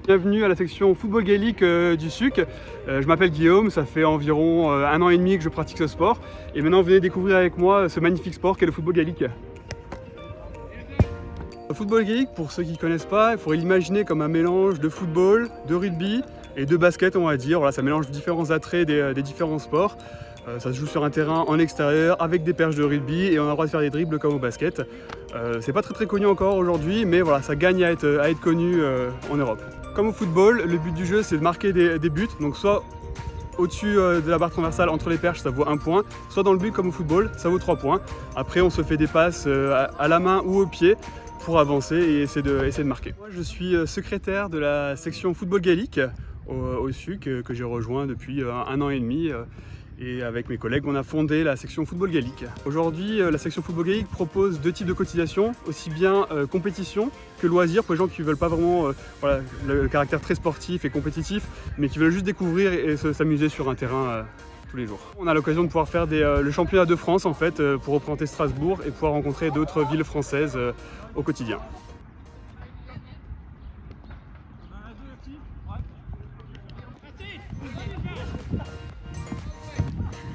Bienvenue à la section football gaélique du SUC. Je m'appelle Guillaume, ça fait environ 1 an et demi que je pratique ce sport. Et maintenant, venez découvrir avec moi ce magnifique sport qu'est le football gaélique. Le football gaélique, pour ceux qui ne connaissent pas, il faudrait l'imaginer comme un mélange de football, de rugby et de basket, on va dire. Voilà, ça mélange différents attraits des différents sports. Ça se joue sur un terrain en extérieur avec des perches de rugby et on a le droit de faire des dribbles comme au basket. C'est pas très connu encore aujourd'hui, mais voilà, ça gagne à être connu en Europe. Comme au football, le but du jeu c'est de marquer des buts, donc soit au-dessus de la barre transversale entre les perches, ça vaut 1 point, soit dans le but comme au football, ça vaut 3 points. Après on se fait des passes à la main ou au pied pour avancer et essayer de marquer. Moi je suis secrétaire de la section football gaélique au SUC que j'ai rejoint depuis 1 an et demi. Et avec mes collègues, on a fondé la section football gaélique. Aujourd'hui, la section football gaélique propose 2 types de cotisations, aussi bien compétition que loisir pour les gens qui ne veulent pas vraiment voilà, le caractère très sportif et compétitif, mais qui veulent juste découvrir et s'amuser sur un terrain tous les jours. On a l'occasion de pouvoir faire le championnat de France en fait, pour représenter Strasbourg et pouvoir rencontrer d'autres villes françaises au quotidien.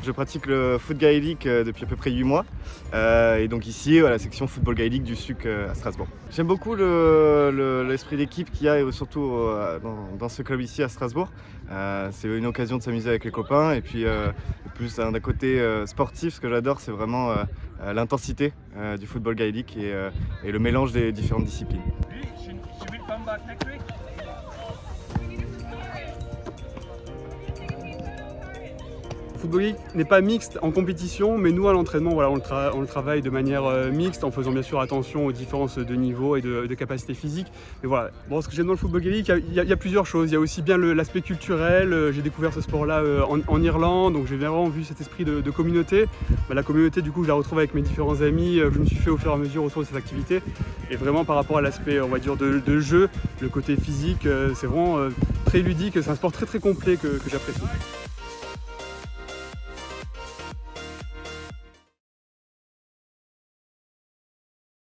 Je pratique le foot gaélique depuis à peu près 8 mois et donc ici à la section football gaélique du SUC à Strasbourg. J'aime beaucoup l'esprit d'équipe qu'il y a surtout dans ce club ici à Strasbourg. C'est une occasion de s'amuser avec les copains et puis plus d'un côté sportif, ce que j'adore c'est vraiment l'intensité du football gaélique et le mélange des différentes disciplines. Le football gaélique n'est pas mixte en compétition, mais nous à l'entraînement, voilà, on le travaille de manière mixte en faisant bien sûr attention aux différences de niveau et de capacité physique. Mais voilà, bon, ce que j'aime dans le football gaélique, il y a plusieurs choses. Il y a aussi bien l'aspect culturel. J'ai découvert ce sport-là en Irlande, donc j'ai vraiment vu cet esprit de communauté. La communauté, du coup, je la retrouve avec mes différents amis. Je me suis fait au fur et à mesure autour de cette activité. Et vraiment par rapport à l'aspect, on va dire, de jeu, le côté physique, c'est vraiment très ludique. C'est un sport très complet que j'apprécie.